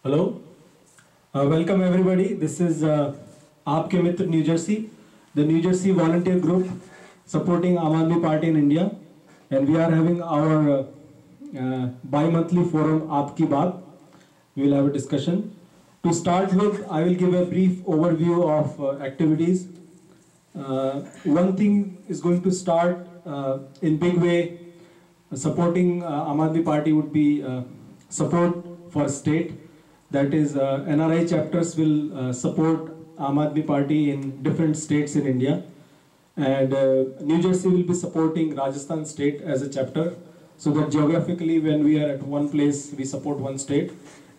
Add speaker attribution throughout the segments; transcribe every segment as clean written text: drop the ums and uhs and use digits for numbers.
Speaker 1: Hello, welcome everybody. This is AAP Mitra New Jersey, the New Jersey volunteer group supporting Aam Aadmi Party in India, and we are having our bi-monthly forum AAP Ki Baat. We will have a discussion. To start with, I will give a brief overview of activities. One thing is going to start in big way. Supporting Aam Aadmi Party would be support for state. That is, NRI chapters will support Aam Aadmi Party in different states in India, and New Jersey will be supporting Rajasthan state as a chapter, so that geographically when we are at one place we support one state,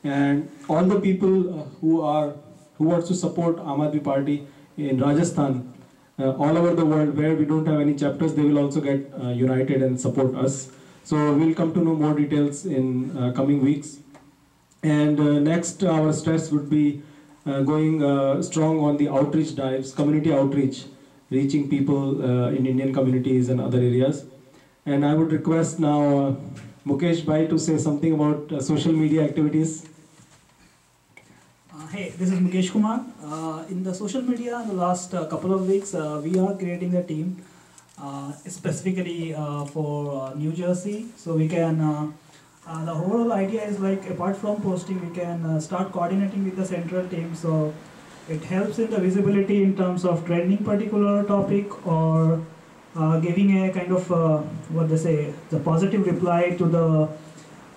Speaker 1: and all the people who wants to support Aam Aadmi Party in Rajasthan, all over the world where we don't have any chapters, they will also get united and support us. So we'll come to know more details in coming weeks. And next, our stress would be going strong on the outreach drives, community outreach, reaching people in Indian communities and other areas. And I would request now Mukesh Bhai to say something about social media activities.
Speaker 2: Hey, this is Mukesh Kumar. In the social media, in the last couple of weeks, we are creating a team specifically for New Jersey, so we can. The whole idea is like, apart from posting, we can start coordinating with the central team, so it helps in the visibility in terms of trending particular topic, or giving a kind of what they say, the positive reply to the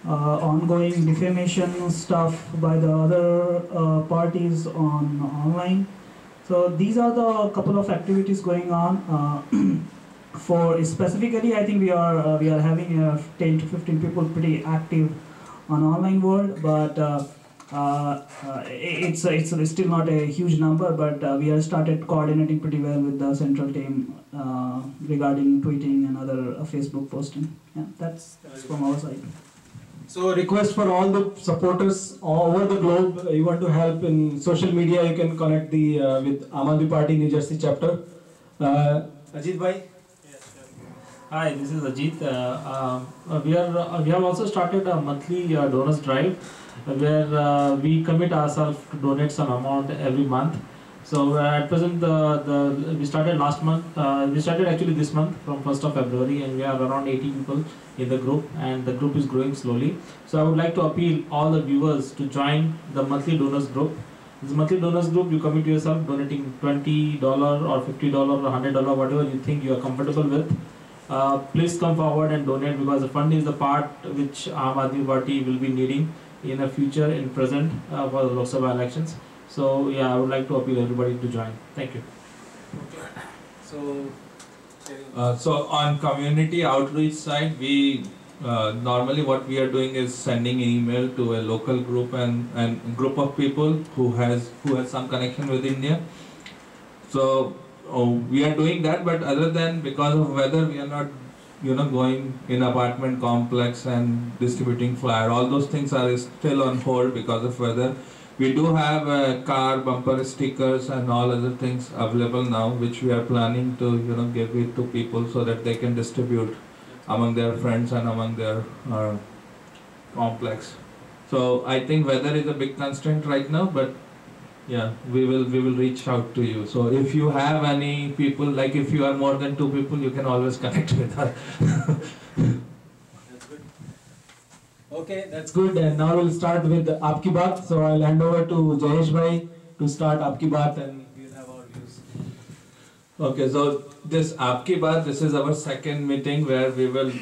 Speaker 2: ongoing defamation stuff by the other parties on online. So these are the couple of activities going on. For specifically, I think we are having 10 to 15 people pretty active on online world, but it's still not a huge number. But we have started coordinating pretty well with the central team regarding tweeting and other Facebook posting. Yeah, that's from our side.
Speaker 1: So request for all the supporters all over the globe. You want to help in social media, you can connect the with Aam Aadmi Party New Jersey chapter. Ajit Bhai.
Speaker 3: Hi, this is Ajit. We have also started a monthly donors drive where we commit ourselves to donate some amount every month. So at present, we started last month. We started actually this month from 1st of February, and we are around 80 people in the group, and the group is growing slowly. So I would like to appeal all the viewers to join the monthly donors group. This monthly donors group, you commit yourself donating $20 or $50 or $100, whatever you think you are comfortable with. Please come forward and donate, because the fund is the part which Aam Aadmi Party will be needing in the future, in present, for the Lok Sabha elections. So yeah, I would like to appeal everybody to join. Thank you.
Speaker 1: Okay.
Speaker 4: So on community outreach side, we normally what we are doing is sending an email to a local group and group of people who has some connection with India. So we are doing that, but other than, because of weather, we are not going in apartment complex and distributing flyer. All those things are still on hold because of weather. We do have car bumper stickers and all other things available now, which we are planning to give it to people so that they can distribute among their friends and among their complex. So I think weather is a big constraint right now, but yeah, we will reach out to you. So if you have any people, like if you are more than 2 people, you can always connect with us.
Speaker 1: That's good. Okay, that's good. And now we'll start with Aap Ki Baat. So I'll hand over to Jayesh Bhai to start Aap Ki Baat, and we'll have our views.
Speaker 4: Okay, so this Aap Ki Baat, this is our second meeting where we will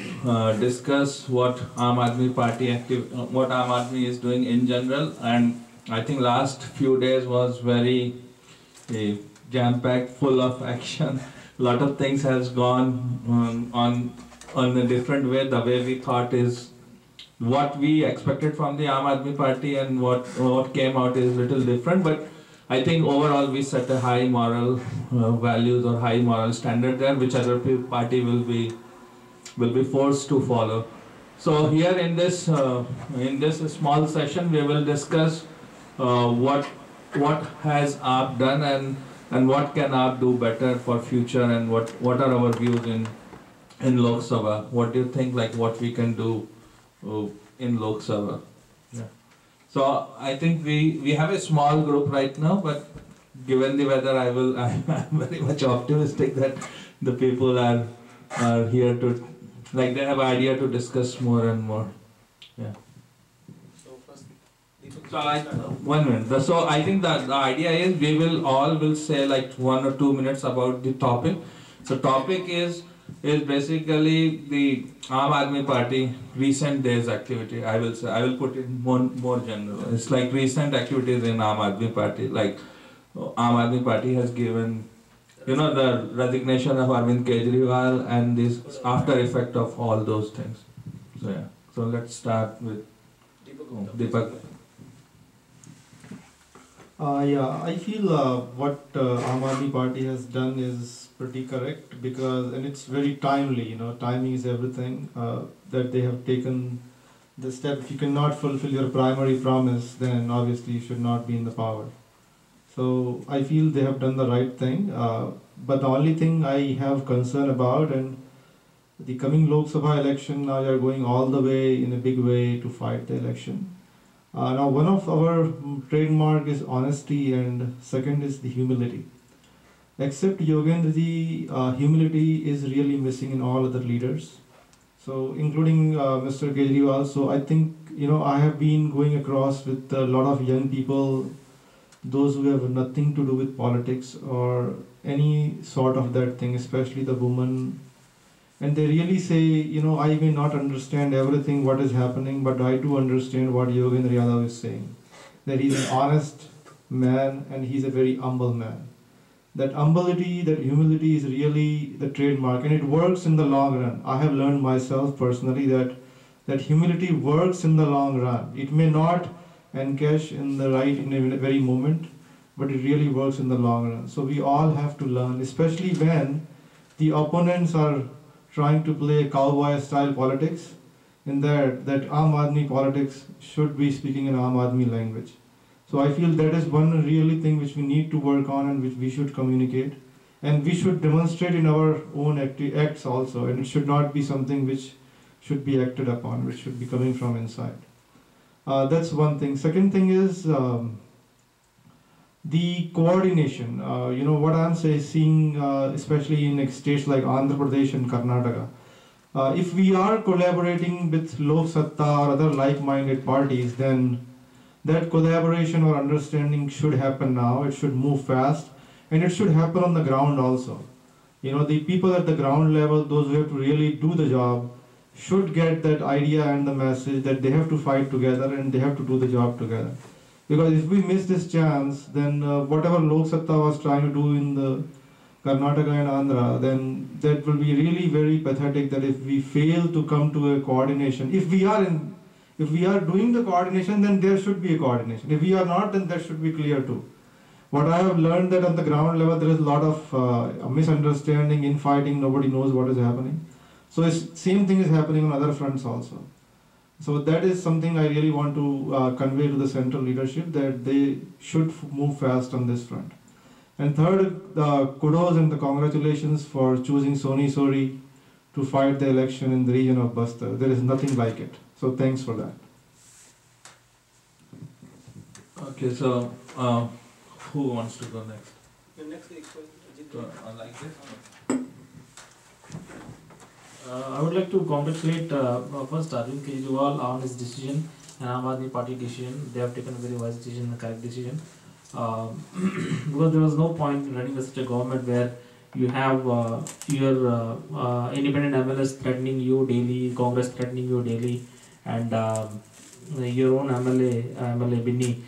Speaker 4: discuss what Aam Aadmi Party what Aam Aadmi is doing in general, and I think last few days was very jam-packed, full of action. A lot of things has gone on a different way. The way we thought is what we expected from the Aam Aadmi Party, and what came out is little different. But I think overall we set a high moral values or high moral standard there, which other party will be forced to follow. So here in this small session, we will discuss what has AAP done and what can AAP do better for future, and what are our views in Lok Sabha. What do you think, like what we can do in Lok Sabha? Yeah. So I think we have a small group right now, but given the weather, I'm very much optimistic that the people are here to, like, they have idea to discuss more and more. Yeah. So one minute. So I think that the idea is we will say like 1 or 2 minutes about the topic. So topic is basically the Aam Aadmi Party recent days activity. I will put it more general. It's like recent activities in Aam Aadmi Party. Like Aam Aadmi Party has given, the resignation of Arvind Kejriwal and this after effect of all those things. So yeah. So let's start with Deepak.
Speaker 5: Yeah, I feel what Aam Aadmi Party has done is pretty correct and it's very timely. Timing is everything. That they have taken the step. If you cannot fulfill your primary promise, then obviously you should not be in the power. So I feel they have done the right thing. But the only thing I have concern about, and the coming Lok Sabha election, now you are going all the way in a big way to fight the election. Now, one of our trademark is honesty, and second is the humility. Except Yogendra ji, humility is really missing in all other leaders. So, including Mr. Kejriwal. So, I think I have been going across with a lot of young people, those who have nothing to do with politics or any sort of that thing, especially the women. And they really say, I may not understand everything what is happening, but I do understand what Yogendra Yadav is saying. That he's an honest man and he's a very humble man. That humility, that humility is really the trademark, and it works in the long run. I have learned myself personally that humility works in the long run. It may not encash in a very moment, but it really works in the long run. So we all have to learn, especially when the opponents are trying to play cowboy style politics, in that Aam Aadmi politics should be speaking in Aam Aadmi language. So I feel that is one really thing which we need to work on and which we should communicate. And we should demonstrate in our own acts also, and it should not be something which should be acted upon, which should be coming from inside. That's one thing. Second thing is the coordination. What I'm seeing, especially in states like Andhra Pradesh and Karnataka, if we are collaborating with Lok Satta or other like-minded parties, then that collaboration or understanding should happen now. It should move fast, and it should happen on the ground also. The people at the ground level, those who have to really do the job, should get that idea and the message that they have to fight together and they have to do the job together. Because if we miss this chance, then whatever Lok Satta was trying to do in the Karnataka and Andhra, then that will be really very pathetic that if we fail to come to a coordination. If we are doing the coordination, then there should be a coordination. If we are not, then that should be clear too. What I have learned that on the ground level, there is a lot of misunderstanding, infighting, nobody knows what is happening. So same thing is happening on other fronts also. So that is something I really want to convey to the central leadership, that they should move fast on this front. And third, the kudos and the congratulations for choosing Soni Sori to fight the election in the region of Bastar. There is nothing like it. So thanks for that.
Speaker 4: Okay, so who wants to go next?
Speaker 1: The next question.
Speaker 4: Like this?
Speaker 3: I would like to congratulate first Arvind Kejriwal on his decision and Aam Aadmi Party decision. They have taken a very wise decision and a correct decision. Because there was no point in running such a government where you have your independent MLAs threatening you daily, Congress threatening you daily, and your own MLA Binny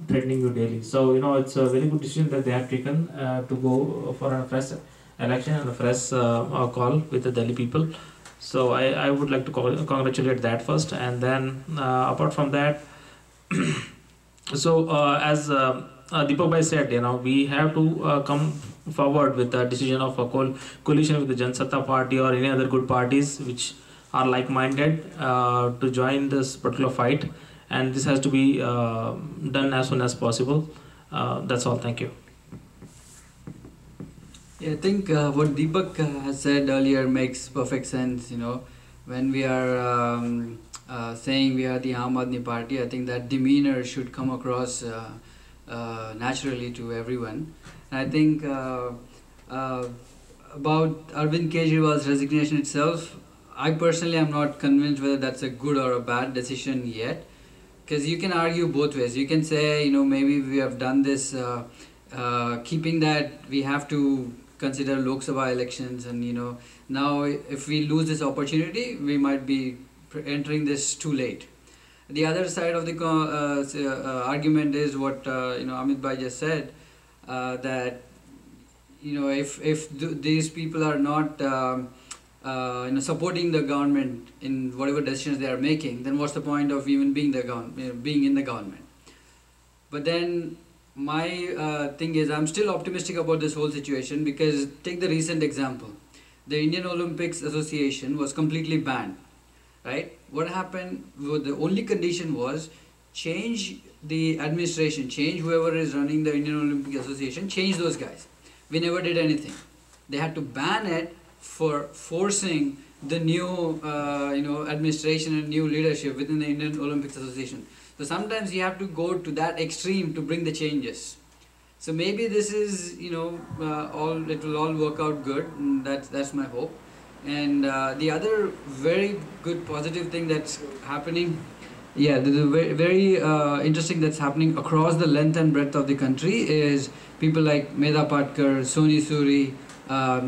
Speaker 3: threatening you daily. So it's a very good decision that they have taken to go for a fresh election and a fresh call with the Delhi people. So I would like to congratulate that first, and then apart from that, so as Deepak Bhai said, we have to come forward with the decision of a coalition with the Jansatta Party or any other good parties which are like-minded to join this particular fight, and this has to be done as soon as possible. That's all. Thank you.
Speaker 6: Yeah, I think what Deepak has said earlier makes perfect sense. When we are saying we are the Aam Aadmi Party. I think that demeanor should come across naturally to everyone. And I think about Arvind Kejriwal's resignation itself, I personally am not convinced whether that's a good or a bad decision yet, because you can argue both ways. You can say, you know, maybe we have done this keeping that we have to consider Lok Sabha elections, and you know, now if we lose this opportunity, we might be entering this too late. The other side of the argument is what you know, Amit Bhai just said, that you know, if these people are not you know, supporting the government in whatever decisions they are making, then what's the point of even being being in the government? But then my thing is, I'm still optimistic about this whole situation, because take the recent example. The Indian Olympics Association was completely banned, right? What happened? The only condition was change the administration, change whoever is running the Indian Olympic Association, change those guys. We never did anything. They had to ban it for forcing the new you know, administration and new leadership within the Indian Olympics Association. So sometimes you have to go to that extreme to bring the changes. So maybe this is, you know, it will all work out good. And that's my hope. And the other very good positive thing that's happening, yeah, the very, very interesting that's happening across the length and breadth of the country is people like Medha Patkar, Soni Suri,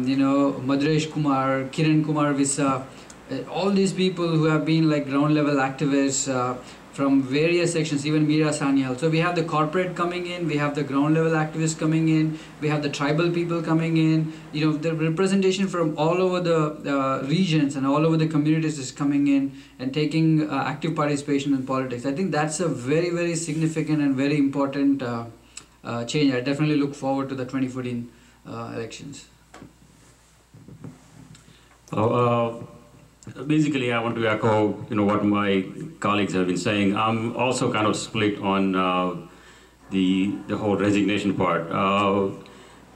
Speaker 6: you know, Madresh Kumar, Kiran Kumar Vissa, all these people who have been like ground level activists from various sections, even Mira Sanyal. So we have the corporate coming in, we have the ground level activists coming in, we have the tribal people coming in, you know, the representation from all over the regions and all over the communities is coming in and taking active participation in politics. I think that's a very, very significant and very important change. I definitely look forward to the 2014 elections.
Speaker 7: Basically, I want to echo, you know, what my colleagues have been saying. I'm also kind of split on the whole resignation part.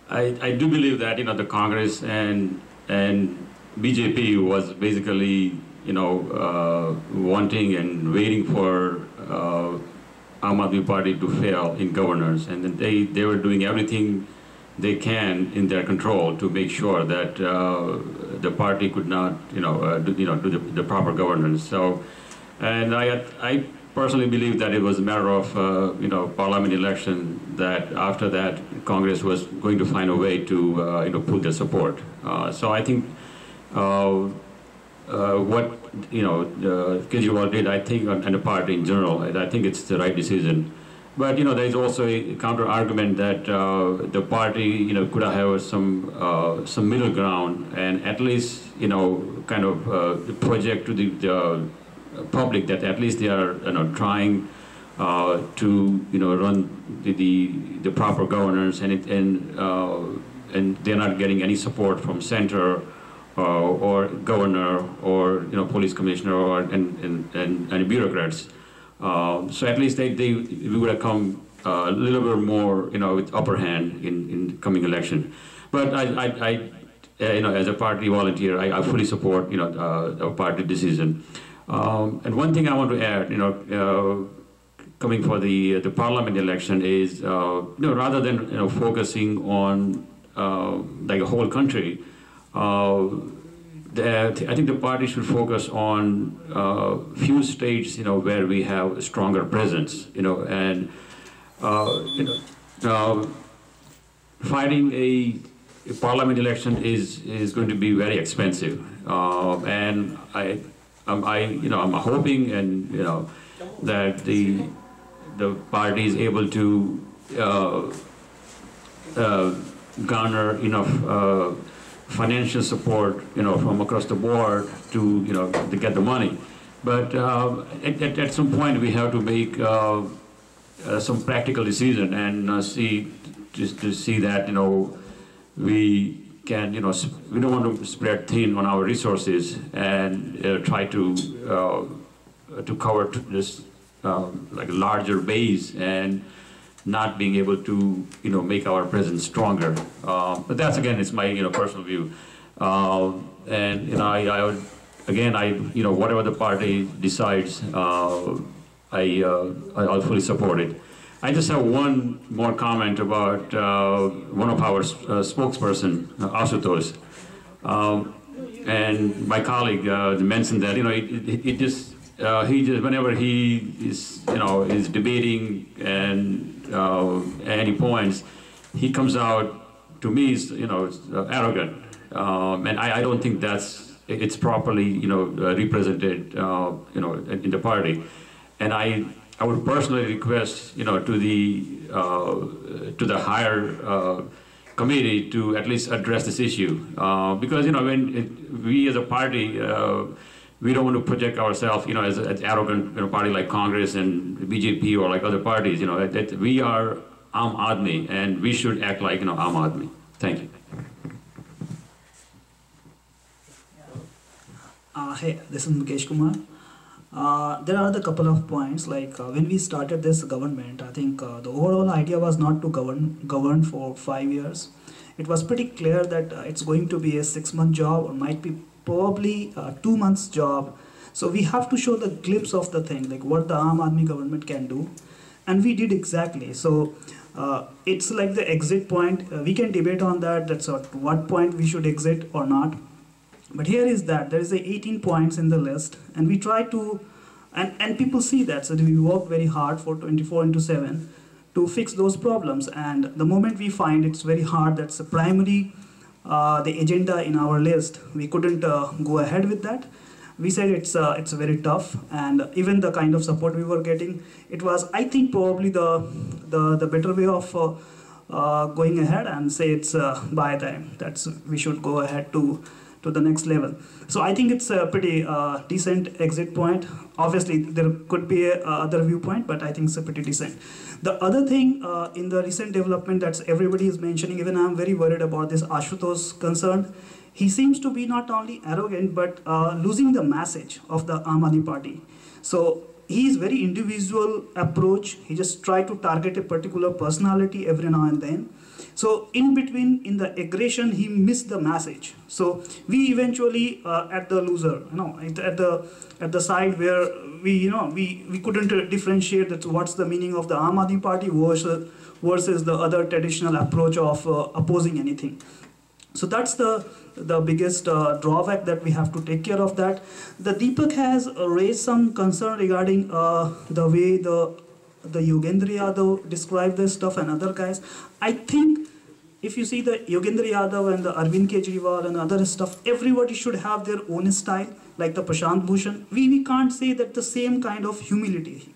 Speaker 7: I do believe that, you know, the Congress and BJP was basically, you know, wanting and waiting for Aam Aadmi Party to fail in governance, and then they were doing everything they can in their control to make sure that the party could not, do the proper governance. So, and I personally believe that it was a matter of, parliament election, that after that Congress was going to find a way to, pull their support. So I think what, Kejriwal did, I think, and the party in general, I think it's the right decision. But there is also a counter argument that the party could have some middle ground and at least kind of project to the public that at least they are trying to run the proper governance, and they're not getting any support from center or governor or police commissioner or and bureaucrats. So at least we would have come a little bit more, with upper hand in coming election. But I as a party volunteer, I fully support, the party decision. And one thing I want to add, coming for the parliament election is, rather than focusing on like a whole country. I think the party should focus on few states, where we have a stronger presence, and fighting a parliament election is going to be very expensive, and I'm hoping and that the party is able to garner enough financial support, from across the board to, to get the money. But at some point we have to make some practical decision and see that, we can, we don't want to spread thin on our resources and try to cover this like a larger base and not being able to, make our presence stronger. But that's, again, it's my, personal view. And, I would again, whatever the party decides, I'll fully support it. I just have one more comment about one of our spokesperson, Asutosh. And my colleague mentioned that, he just whenever he is debating and any points, he comes out, to me, is arrogant, and I don't think it's properly represented in the party, and I would personally request to the higher committee to at least address this issue, because when we as a party, we don't want to project ourselves as an arrogant party like Congress and BJP or like other parties. That we are Aam Aadmi and we should act like Aam Aadmi. Thank you.
Speaker 2: Hey, this is Mukesh Kumar. There are a couple of points, like when we started this government, I think the overall idea was not to govern for 5 years. It was pretty clear that it's going to be a 6-month job, or might be probably a 2 months job. So we have to show the glimpse of the thing, like what the Aam Aadmi government can do. And we did exactly. So it's like the exit point. We can debate on that, that's at what point we should exit or not. But here is that there is 18 points in the list, and we try to, and people see that, so we work very hard for 24/7 to fix those problems. And the moment we find it's very hard, that's the primary the agenda in our list, we couldn't go ahead with that. We said it's very tough, and even the kind of support we were getting, it was, I think, probably the better way of going ahead and say it's by time that's we should go ahead to the next level. So I think it's a pretty decent exit point. Obviously, there could be other viewpoint, but I think it's a pretty decent. The other thing in the recent development that everybody is mentioning, even I'm very worried about this Ashutosh concern. He seems to be not only arrogant, but losing the message of the Aam Aadmi Party. So he is very individual approach. He just try to target a particular personality every now and then. So in between, in the aggression, he missed the message. So we eventually at the loser, at the side where we couldn't differentiate that what's the meaning of the Aam Aadmi Party versus the other traditional approach of opposing anything. So that's the biggest drawback that we have to take care of that. The Deepak has raised some concern regarding the way the Yogendra Yadav described this stuff and other guys. I think if you see the Yogendra Yadav and the Arvind Kejriwal and other stuff, everybody should have their own style, like the Prashant Bhushan. We can't say that the same kind of humility.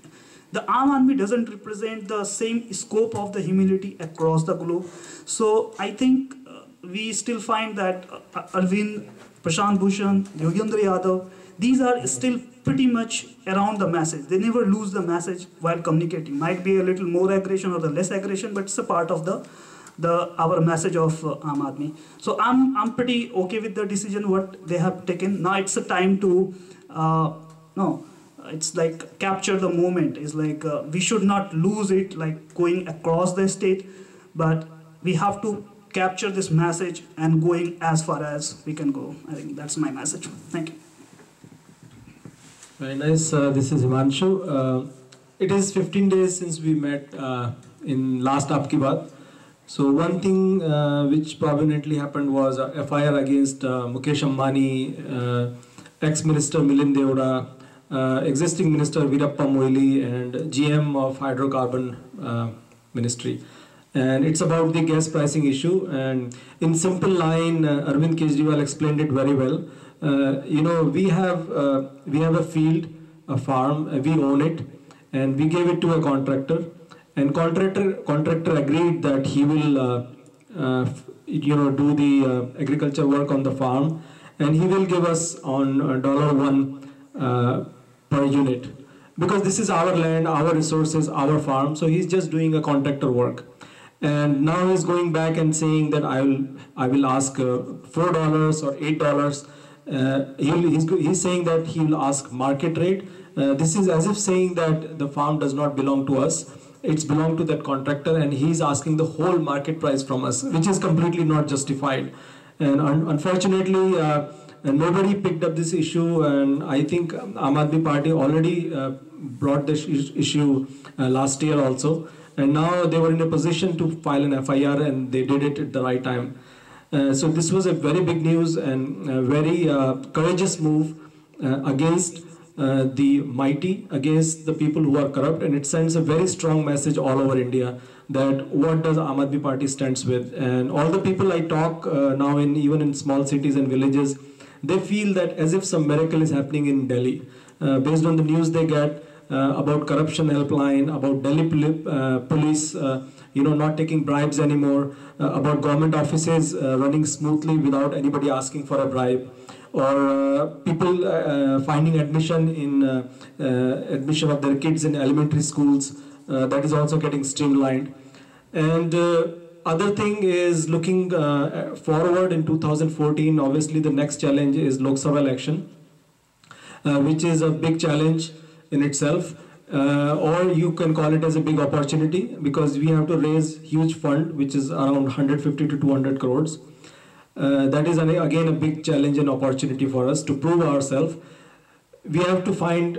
Speaker 2: The Aam Aadmi doesn't represent the same scope of the humility across the globe. So I think we still find that Arvind, Prashant Bhushan, Yogendra Yadav, these are still pretty much around the message. They never lose the message while communicating. Might be a little more aggression or the less aggression, but it's a part of our message of Aam Aadmi. So I'm pretty okay with the decision what they have taken. Now it's a time to it's like capture the moment. It's like we should not lose it like going across the state, but we have to capture this message and going as far as we can go. I think that's my message. Thank you.
Speaker 1: Very nice. This is Himanshu. It is 15 days since we met in last Aapki Baat. So one thing which prominently happened was FIR against Mukesh Ambani, ex-minister Milind Deora, existing minister Veerappa Moily, and GM of hydrocarbon ministry. And it's about the gas pricing issue. And in simple line, Arvind Kejriwal explained it very well. We have a field, a farm, we own it, and we gave it to a contractor. And contractor agreed that he will, do the agriculture work on the farm, and he will give us on $1 per unit, because this is our land, our resources, our farm. So he's just doing a contractor work. And now he's going back and saying that I will ask $4 or $8. He's saying that he will ask market rate. This is as if saying that the farm does not belong to us. It's belong to that contractor, and he's asking the whole market price from us, which is completely not justified. And unfortunately, nobody picked up this issue, and I think Aam Aadmi Party already brought this issue last year also, and now they were in a position to file an FIR, and they did it at the right time. So this was a very big news and a very courageous move against the mighty, against the people who are corrupt, and it sends a very strong message all over India that what does Aam Aadmi Party stands with. And all the people I talk now in even in small cities and villages, they feel that as if some miracle is happening in Delhi. Based on the news they get about corruption helpline, about Delhi police not taking bribes anymore, about government offices running smoothly without anybody asking for a bribe, or people finding admission of their kids in elementary schools, that is also getting streamlined. And other thing is looking forward in 2014, obviously the next challenge is Lok Sabha election, which is a big challenge in itself, or you can call it as a big opportunity, because we have to raise huge fund, which is around 150 to 200 crores. That is again a big challenge and opportunity for us to prove ourselves. We have to find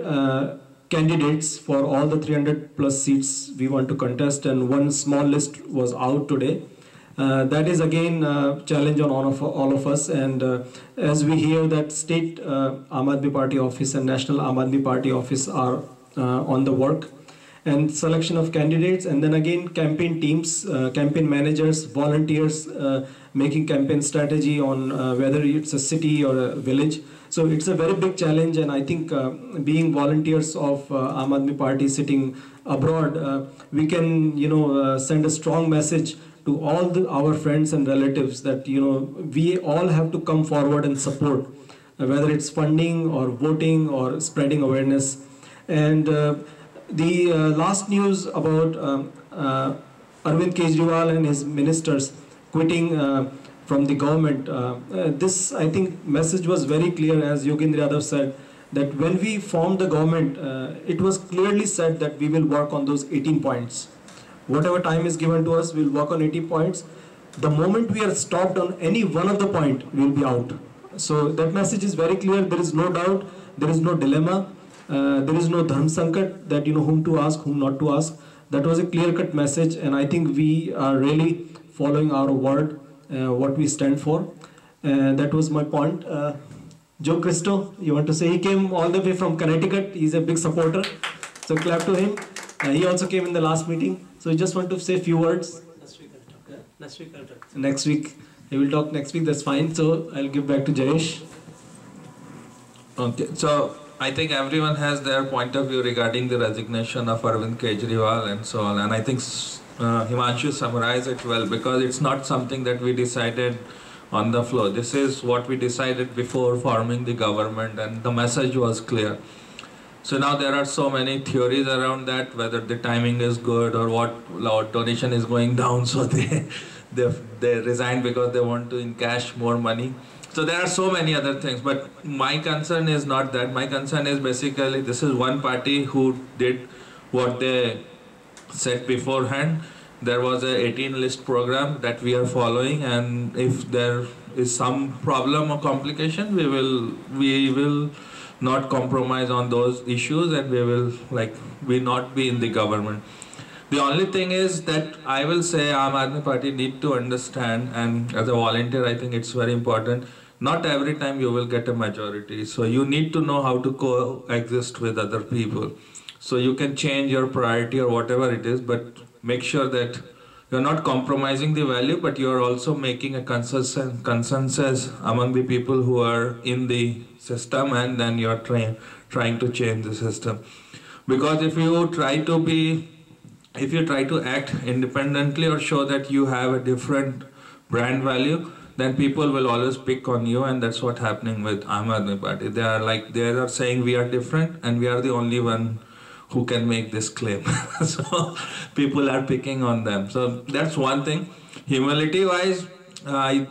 Speaker 1: candidates for all the 300 plus seats we want to contest, and one small list was out today. That is again a challenge on all of us, and as we hear that state Aam Aadmi Party office and national Aam Aadmi Party office are on the work, and selection of candidates, and then again campaign teams, campaign managers, volunteers making campaign strategy on whether it's a city or a village. So it's a very big challenge, and I think being volunteers of Aam Aadmi Party sitting abroad, we can send a strong message to all our friends and relatives that we all have to come forward and support, whether it's funding or voting or spreading awareness. And the last news about Arvind Kejriwal and his ministers quitting from the government, this I think message was very clear, as Yogendra Yadav said, that when we formed the government, it was clearly said that we will work on those 18 points. Whatever time is given to us, we'll work on 18 points. The moment we are stopped on any one of the point, we'll be out. So that message is very clear. There is no doubt, there is no dilemma, there is no dharm sankat, that whom to ask, whom not to ask. That was a clear-cut message, and I think we are really following our word, what we stand for. That was my point. Joe Cristo, you want to say? He came all the way from Connecticut. He's a big supporter. So clap to him. He also came in the last meeting. So I just want to say a few words.
Speaker 8: Next week I'll talk. Yeah. Next week I'll talk.
Speaker 1: Next week. He will talk next week. That's fine. So I'll give back to Jayesh.
Speaker 4: Okay. So I think everyone has their point of view regarding the resignation of Arvind Kejriwal and so on. And I think Himanshu summarized it well, because it's not something that we decided on the floor. This is what we decided before forming the government, and the message was clear. So now there are so many theories around that, whether the timing is good or what donation is going down, so they resign because they want to encash more money. So there are so many other things, but my concern is not that. My concern is basically this is one party who did what they said beforehand. There was a 18 list program that we are following, and if there is some problem or complication, we will not compromise on those issues, and we will not be in the government. The only thing is that I will say Aam Aadmi Party need to understand, and as a volunteer I think it's very important, not every time you will get a majority. So you need to know how to coexist with other people. So you can change your priority or whatever it is, but make sure that you're not compromising the value, but you're also making a consensus among the people who are in the system, and then you're trying to change the system. Because if you try to act independently or show that you have a different brand value, then people will always pick on you, and that's what's happening with Aam Aadmi Party. They are saying we are different, and we are the only one who can make this claim. So people are picking on them. So that's one thing. Humility wise, I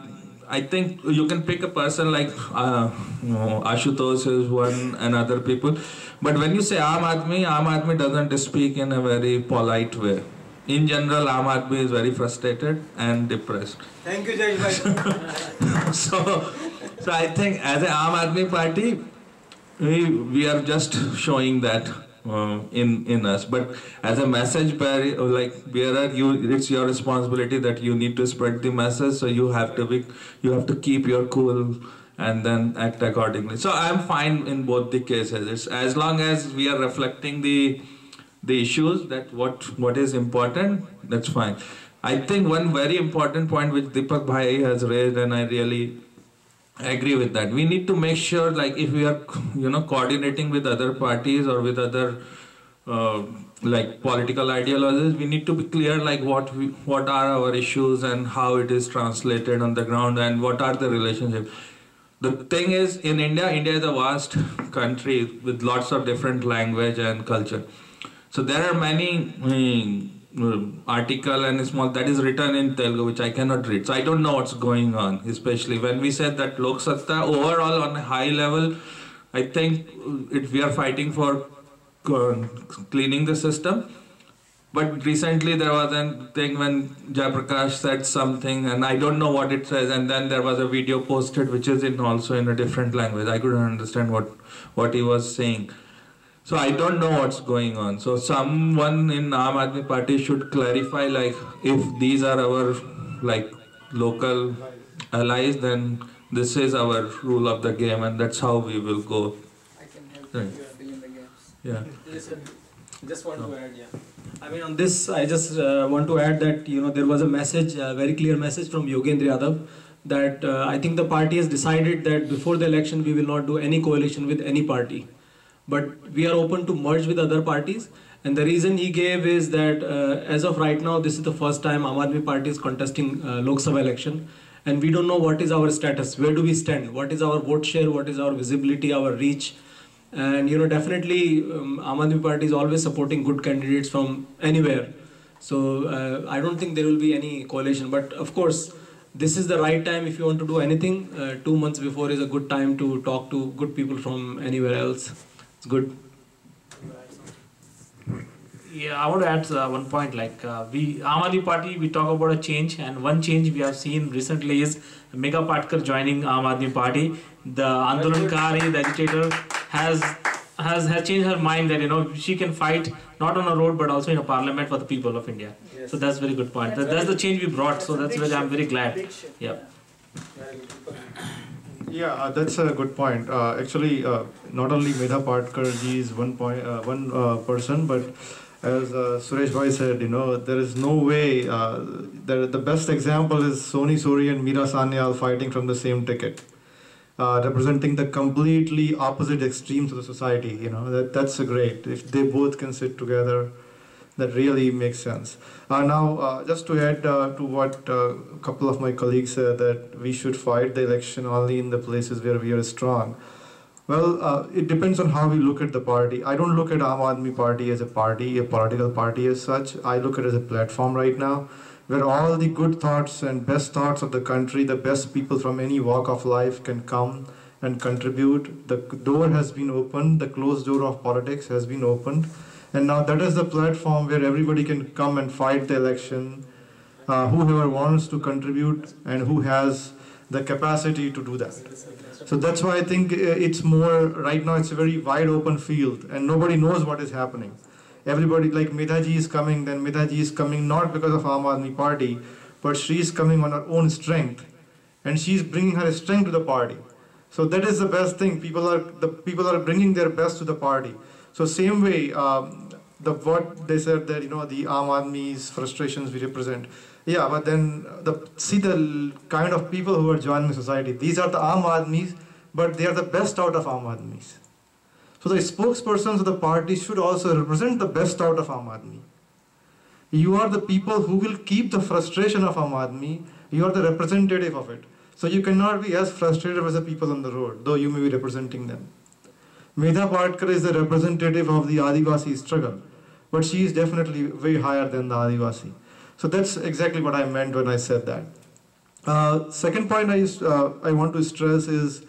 Speaker 4: think you can pick a person like Ashutosh is one, and other people. But when you say Aam Aadmi doesn't speak in a very polite way. In general, Aam Aadmi is very frustrated and depressed.
Speaker 8: Thank you, Jayesh bhai.
Speaker 4: So I think as an Aam Aadmi Party, we are just showing that in us. But as a message bearer, it's your responsibility that you need to spread the message. So you have to keep your cool and then act accordingly. So I'm fine in both the cases. It's as long as we are reflecting the issues, that what is important, that's fine. I think one very important point which Deepak Bhai has raised, and I really agree with that. We need to make sure, like, if we are, coordinating with other parties or with other like political ideologies, we need to be clear, like, what are our issues and how it is translated on the ground and what are the relationships. The thing is, in India is a vast country with lots of different language and culture. So there are many article and small that is written in Telugu which I cannot read. So I don't know what's going on, especially when we said that Lok Satta overall on a high level, I think we are fighting for cleaning the system. But recently there was a thing when Jayaprakash said something and I don't know what it says, and then there was a video posted which is also in a different language. I couldn't understand what he was saying. So I don't know what's going on. So someone in Aam Aadmi Party should clarify, like, if these are our local allies, then this is our rule of the game, and that's how we will go.
Speaker 6: I can help you fill in the gaps.
Speaker 4: Yeah.
Speaker 1: Listen, just want to add, I mean, on this, I just want to add that, there was a message, a very clear message from Yogendra Yadav, that I think the party has decided that before the election, we will not do any coalition with any party. But we are open to merge with other parties, and the reason he gave is that as of right now, this is the first time Aam Aadmi Party is contesting Lok Sabha election, and we don't know what is our status, where do we stand, what is our vote share, what is our visibility, our reach, and definitely Aam Aadmi Party is always supporting good candidates from anywhere. So I don't think there will be any coalition, but of course, this is the right time if you want to do anything. 2 months before is a good time to talk to good people from anywhere else. It's good.
Speaker 3: Yeah, I want to add one point. Like Aam Aadmi Party, we talk about a change, and one change we have seen recently is Megha Patkar joining Aam Aadmi Party. The Andolankari, the agitator, has changed her mind that she can fight not on a road but also in a parliament for the people of India. Yes. So that's a very good point. That's the change we brought. So that's where I'm very glad. Yeah.
Speaker 5: Yeah, that's a good point. Actually, not only Megha Patkar ji is one person, but as Suresh Bhai said, there is no way. The best example is Soni Suri and Meera Sanyal fighting from the same ticket, representing the completely opposite extremes of the society. That's a great. If they both can sit together, that really makes sense. Now, just to add to what a couple of my colleagues said, that we should fight the election only in the places where we are strong. Well, it depends on how we look at the party. I don't look at Aam Aadmi Party as a party, a political party as such. I look at it as a platform right now, where all the good thoughts and best thoughts of the country, the best people from any walk of life can come and contribute. The door has been opened, the closed door of politics has been opened. And now that is the platform where everybody can come and fight the election, whoever wants to contribute and who has the capacity to do that. So that's why I think it's more, right now it's a very wide open field and nobody knows what is happening. Everybody, like Medhaji is coming, then Medhaji is coming not because of Aam Aadmi Party, but she is coming on her own strength and she is bringing her strength to the party. So that is the best thing. People are bringing their best to the party. So same way, what they said that the Aam Aadmi's frustrations we represent. Yeah, but then see the kind of people who are joining society. These are the Aam Aadmis, but they are the best out of Aam Aadmis. So the spokespersons of the party should also represent the best out of Aam Aadmi. You are the people who will keep the frustration of Aam Aadmi. You are the representative of it. So you cannot be as frustrated as the people on the road, though you may be representing them. Megha Patkar is the representative of the Adivasi struggle, but she is definitely way higher than the Adivasi. So that's exactly what I meant when I said that. Second point I want to stress is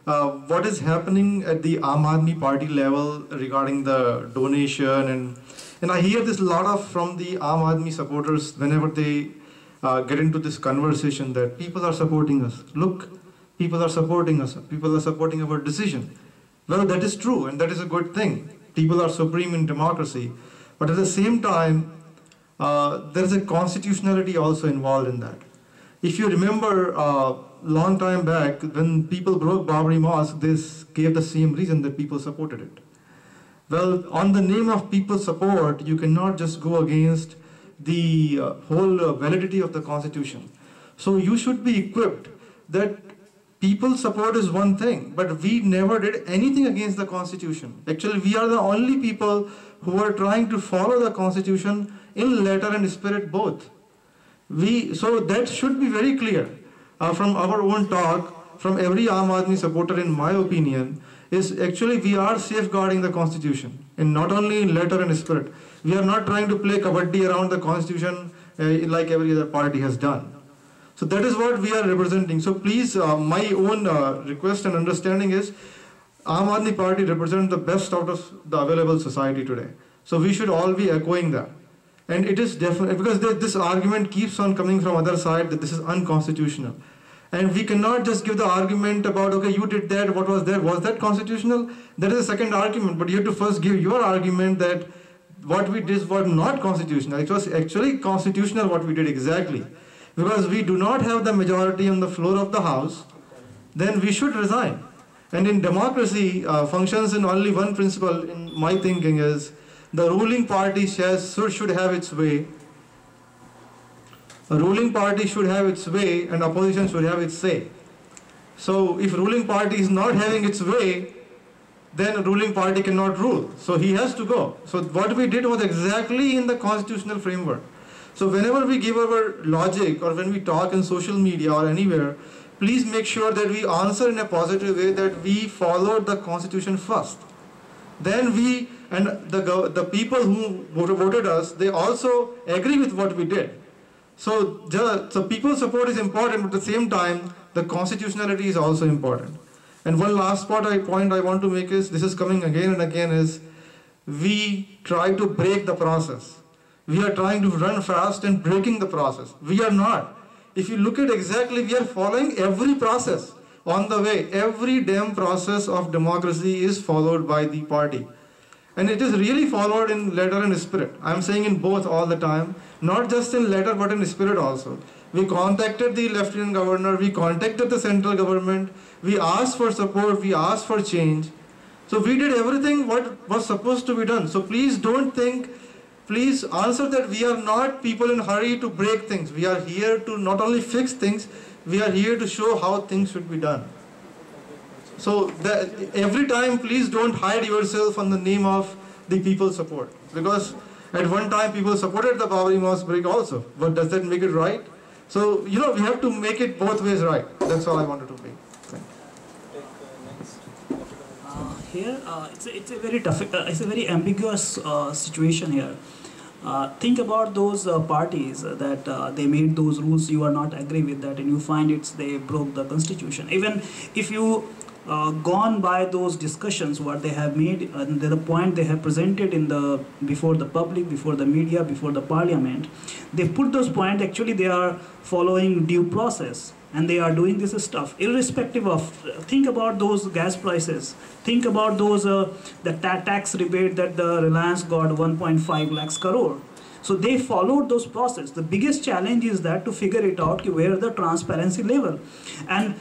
Speaker 5: what is happening at the Aam Aadmi Party level regarding the donation, and I hear this a lot from the Aam Aadmi supporters whenever they get into this conversation that people are supporting us. Look, people are supporting us, people are supporting our decision. Well, that is true, and that is a good thing. People are supreme in democracy, but at the same time, there is a constitutionality also involved in that. If you remember, long time back, when people broke Babri Mosque, this gave the same reason that people supported it. Well, on the name of people support, you cannot just go against the whole validity of the constitution. So you should be equipped that people support is one thing, but we never did anything against the constitution. Actually, we are the only people who are trying to follow the constitution in letter and spirit both. So that should be very clear from our own talk, from every Aam Aadmi supporter, in my opinion, is actually we are safeguarding the constitution, and not only in letter and spirit. We are not trying to play kabaddi around the constitution like every other party has done. So that is what we are representing. So please, my own request and understanding is, Aam Aadmi Party represents the best out of the available society today. So we should all be echoing that. And it is definitely, because this argument keeps on coming from other side that this is unconstitutional. And we cannot just give the argument about, okay, you did that, what was there? Was that constitutional? That is a second argument, but you have to first give your argument that what we did was not constitutional. It was actually constitutional what we did exactly. Because we do not have the majority on the floor of the house, then we should resign. And in democracy, functions in only one principle, in my thinking, is the ruling party should have its way. A ruling party should have its way and opposition should have its say. So if ruling party is not having its way, then ruling party cannot rule. So he has to go. So what we did was exactly in the constitutional framework. So whenever we give our logic or when we talk in social media or anywhere, please make sure that we answer in a positive way, that we followed the constitution first. Then we, and the people who voted us, they also agree with what we did. So people's support is important, but at the same time, the constitutionality is also important. And one last point I want to make is, this is coming again and again, is we try to break the process. We are trying to run fast and breaking the process. We are not. If you look at exactly, we are following every process on the way. Every damn process of democracy is followed by the party. And it is really followed in letter and spirit. I'm saying in both all the time, not just in letter but in spirit also. We contacted the Lieutenant Governor, we contacted the central government, we asked for support, we asked for change. So we did everything what was supposed to be done. So please don't think, please answer that we are not people in hurry to break things. We are here to not only fix things, we are here to show how things should be done. So every time, please don't hide yourself on the name of the people's support. Because at one time people supported the Babri Mosque break also. But does that make it right? So, we have to make it both ways right. That's all I wanted to make.
Speaker 2: Here, it's a very tough, it's a very ambiguous situation here. Think about those parties that they made those rules, you are not agree with that, and you find they broke the constitution. Even if you gone by those discussions, what they have made, and the point they have presented before the public, before the media, before the parliament, they put those points, actually they are following due process. And they are doing this stuff irrespective of, think about those gas prices, think about those the tax rebate that the Reliance got, 1.5 lakhs crore. So they followed those process. The biggest challenge is that to figure it out, where the transparency level. And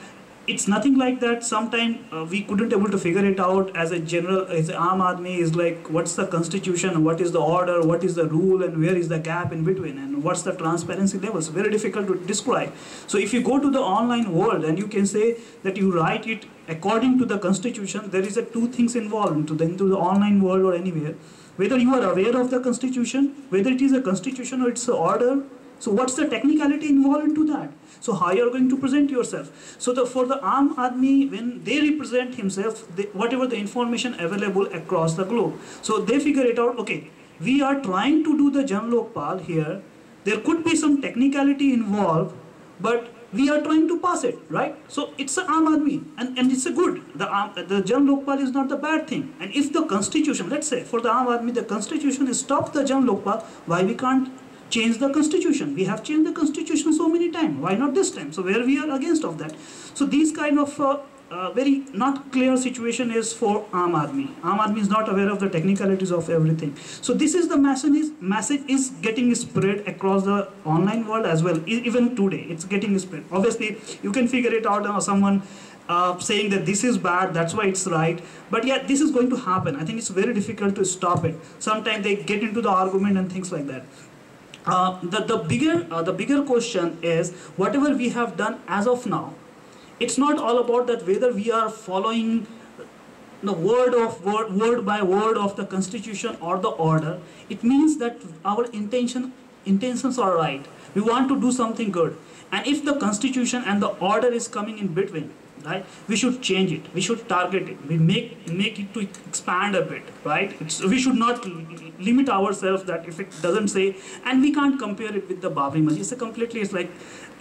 Speaker 2: it's nothing like that. Sometimes we couldn't able to figure it out as a general, as Aam Aadmi is like, what's the constitution, what is the order, what is the rule, and where is the gap in between, and what's the transparency levels. Very difficult to describe. So if you go to the online world and you can say that you write it according to the constitution, there is two things involved into the online world or anywhere. Whether you are aware of the constitution, whether it is a constitution or it's an order. So what's the technicality involved into that? So how you are going to present yourself? So for the Aam Aadmi, when they represent himself, whatever the information available across the globe, so they figure it out, okay, we are trying to do the Jan Lokpal here, there could be some technicality involved, but we are trying to pass it, right? So it's a Aam Aadmi, and it's a good. The Jan Lokpal is not the bad thing. And if the constitution, let's say for the Aam Aadmi, the constitution has stopped the Jan Lokpal, why we can't change the constitution. We have changed the constitution so many times. Why not this time? So where we are against of that. So these kind of very not clear situation is for Aam Aadmi. Aam Aadmi is not aware of the technicalities of everything. So this is the message is getting spread across the online world as well. Even today, it's getting spread. Obviously, you can figure it out. Someone saying that this is bad, that's why it's right. But yeah, this is going to happen. I think it's very difficult to stop it. Sometimes they get into the argument and things like that. The bigger question is whatever we have done as of now. It's not all about that whether we are following the word by word of the constitution or the order. It means that our intentions are right. We want to do something good. And if the constitution and the order is coming in between, right, we should change it. We should target it. We make it to expand a bit, right? We should not limit ourselves that if it doesn't say, and we can't compare it with the Babri Masjid. It's like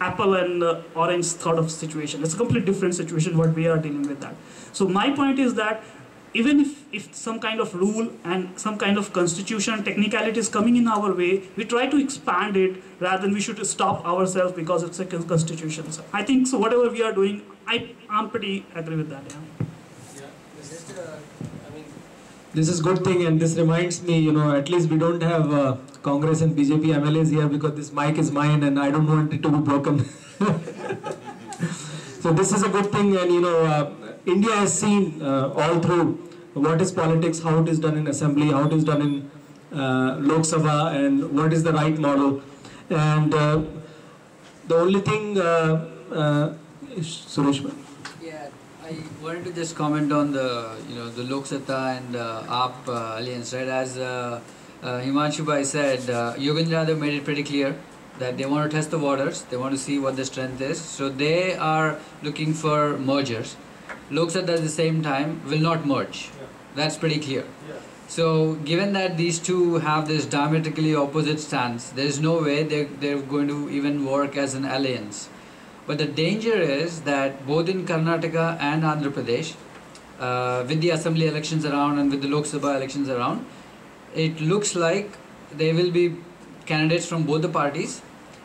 Speaker 2: apple and orange sort of situation. It's a completely different situation what we are dealing with that. So my point is that even if some kind of rule and some kind of constitution technicality is coming in our way, we try to expand it rather than we should stop ourselves because it's a constitution. So I think so whatever we are doing, I'm pretty agree with that. Yeah.
Speaker 1: This is good thing, and this reminds me, at least we don't have Congress and BJP MLAs here because this mic is mine and I don't want it to be broken. So this is a good thing, and India has seen all through what is politics, how it is done in assembly, how it is done in Lok Sabha, and what is the right model. And the only thing, Suresh.
Speaker 6: Yeah, I wanted to just comment on the the Lok Sabha and AAP alliance, right? As Himanshu Bhai said, Yogendra Yadav made it pretty clear that they want to test the waters, they want to see what the strength is. So they are looking for mergers. Lok Sabha at the same time will not merge. Yeah. That's pretty clear. Yeah. So given that these two have this diametrically opposite stance, there is no way they're going to even work as an alliance. But the danger is that both in Karnataka and Andhra Pradesh, with the assembly elections around and with the Lok Sabha elections around, it looks like there will be candidates from both the parties.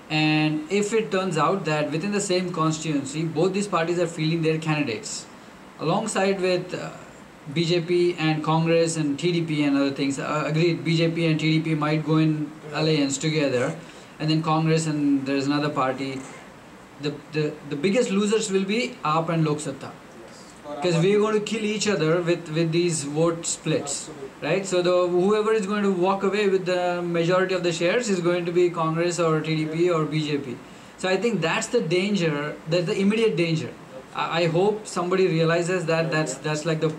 Speaker 6: And if it turns out that within the same constituency, both these parties are fielding their candidates, alongside with BJP and Congress and TDP and other things, agreed, BJP and TDP might go in alliance together, and then Congress and there's another party. The biggest losers will be AAP and Lok Sabha, because we're going to kill each other with these vote splits, right? So whoever is going to walk away with the majority of the shares is going to be Congress or TDP or BJP. So I think that's the danger, that's the immediate danger. I hope somebody realizes that that's like the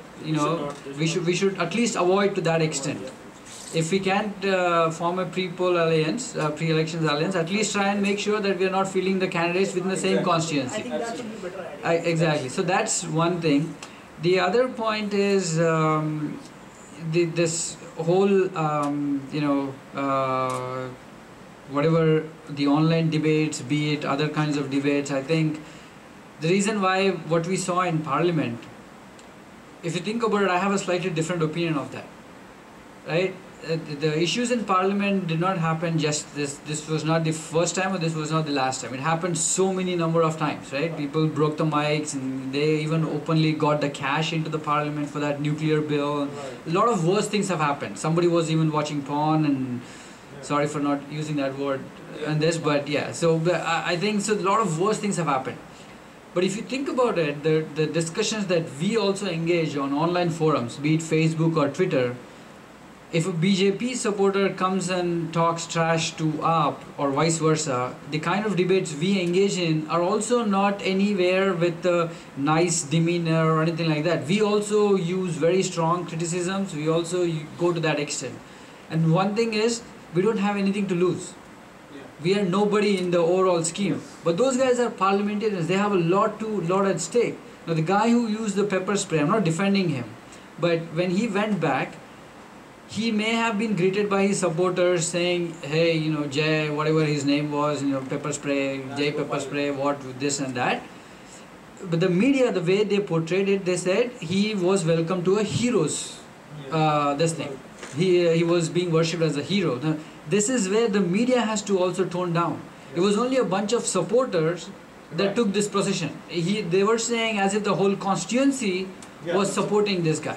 Speaker 6: we should at least avoid to that extent. If we can't form a pre-poll alliance, pre-elections alliance, at least try and make sure that we are not fielding the candidates within the same constituency.
Speaker 2: I think that should be better.
Speaker 6: Exactly. So that's one thing. The other point is this whole whatever the online debates, be it other kinds of debates. I think the reason why what we saw in Parliament, if you think about it, I have a slightly different opinion of that, right? The issues in Parliament did not happen just this was not the first time or this was not the last time. It happened so many number of times, right? People broke the mics and they even openly got the cash into the Parliament for that nuclear bill. A lot of worse things have happened. Somebody was even watching porn, and sorry for not using that word and this, but yeah. So I think so. A lot of worse things have happened. But if you think about it, the discussions that we also engage on online forums, be it Facebook or Twitter, if a BJP supporter comes and talks trash to AAP or vice versa, the kind of debates we engage in are also not anywhere with a nice demeanor or anything like that. We also use very strong criticisms. We also go to that extent. And one thing is, we don't have anything to lose. We are nobody in the overall scheme. But those guys are parliamentarians. They have a lot at stake. Now the guy who used the pepper spray, I'm not defending him, but when he went back, he may have been greeted by his supporters saying, hey, Jay, whatever his name was, pepper spray, Jay pepper spray, what, this and that. But the media, the way they portrayed it, they said he was welcome to a hero's this thing. He was being worshipped as a hero. Now, this is where the media has to also tone down. It was only a bunch of supporters that took this procession. They were saying as if the whole constituency was supporting this guy.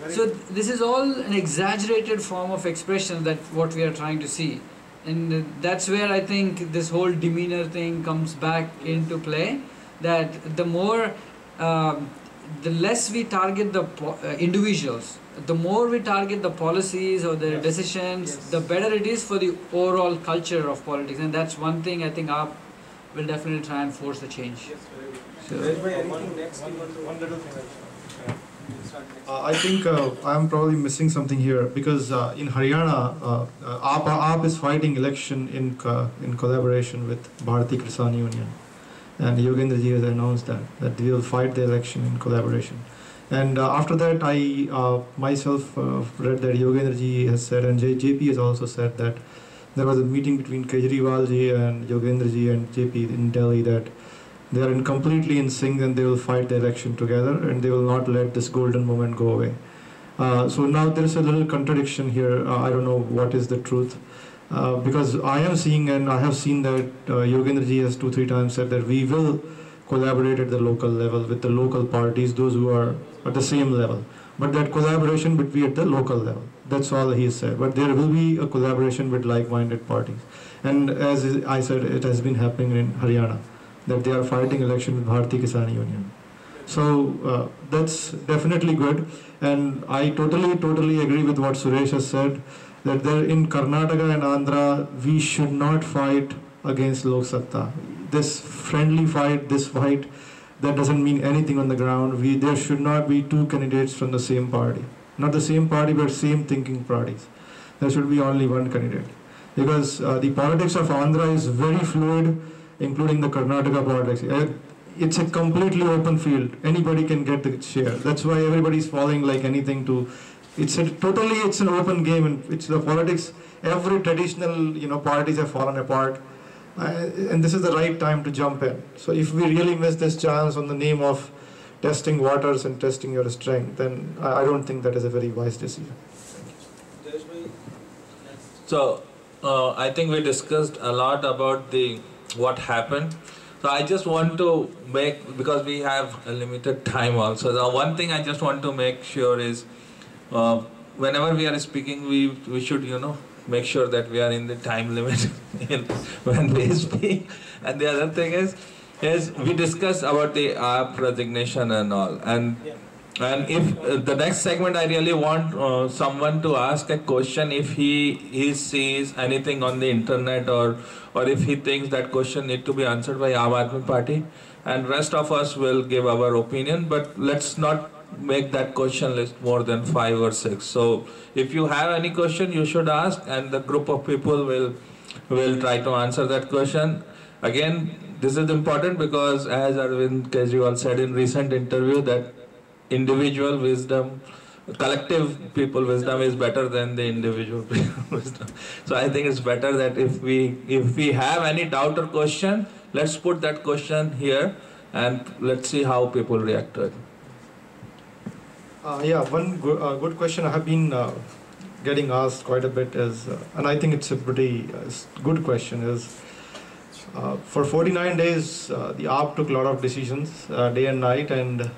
Speaker 6: So this is all an exaggerated form of expression that what we are trying to see. And that's where I think this whole demeanor thing comes back into play, that the more, the less we target the individuals, the more we target the policies or the decisions, the better it is for the overall culture of politics. And that's one thing I think AAP will definitely try and force the change.
Speaker 5: I think I'm probably missing something here, because in Haryana, AAP is fighting election in collaboration with Bharatiya Kisan Union, and Yogendra ji has announced that we will fight the election in collaboration. And after that, I myself read that Yogendra ji has said, and JP has also said, that there was a meeting between Kejriwal ji and Yogendra ji and JP in Delhi, that they are completely in sync and they will fight the election together and they will not let this golden moment go away. So now there is a little contradiction here. I don't know what is the truth. Because I am seeing, and I have seen that Yogendra ji has 2-3 times said that we will collaborate at the local level with the local parties, those who are at the same level. But that collaboration would be at the local level. That's all he has said. But there will be a collaboration with like-minded parties. And as I said, it has been happening in Haryana, that they are fighting election with Bharatiya Kisan Union. So that's definitely good. And I totally agree with what Suresh has said, that there in Karnataka and Andhra, we should not fight against Lok Satta. This friendly fight, this fight, that doesn't mean anything on the ground. There should not be 2 candidates from the same party. Not the same party, but same thinking parties. There should be only one candidate. Because the politics of Andhra is very fluid, including the Karnataka politics. It's a completely open field. Anybody can get the share. That's why everybody is falling like anything to. It's an open game, and it's the politics. Every traditional parties have fallen apart, and this is the right time to jump in. So if we really miss this chance on the name of testing waters and testing your strength, then I don't think that is a very wise decision.
Speaker 4: So I think we discussed a lot about what happened. So I just want to make, because we have a limited time also, the one thing I just want to make sure is, whenever we are speaking, we should make sure that we are in the time limit when we speak. And the other thing is we discussed about the AAP resignation and all, and if the next segment, I really want someone to ask a question if he sees anything on the internet, or if he thinks that question need to be answered by Aam Aadmi Party, and rest of us will give our opinion, but let's not make that question list more than 5 or 6. So if you have any question, you should ask, and the group of people will try to answer that question. Again, this is important because, as Arvind Kejriwal said in recent interview, that individual wisdom, collective people wisdom is better than the individual wisdom. So I think it's better that if we have any doubt or question, let's put that question here and let's see how people react to it.
Speaker 5: Yeah, one good question I have been getting asked quite a bit is, and I think it's a pretty good question, is for 49 days the AAP took a lot of decisions day and night, and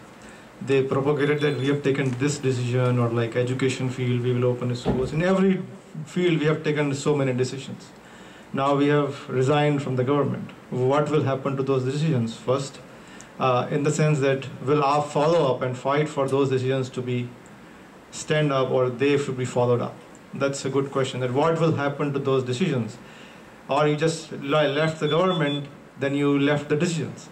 Speaker 5: they propagated that we have taken this decision, or like education field, we will open schools. In every field we have taken so many decisions. Now we have resigned from the government. What will happen to those decisions? First, in the sense that will AAP follow up and fight for those decisions to be stand up, or they should be followed up? That's a good question. That what will happen to those decisions? Or you just left the government, then you left the decisions.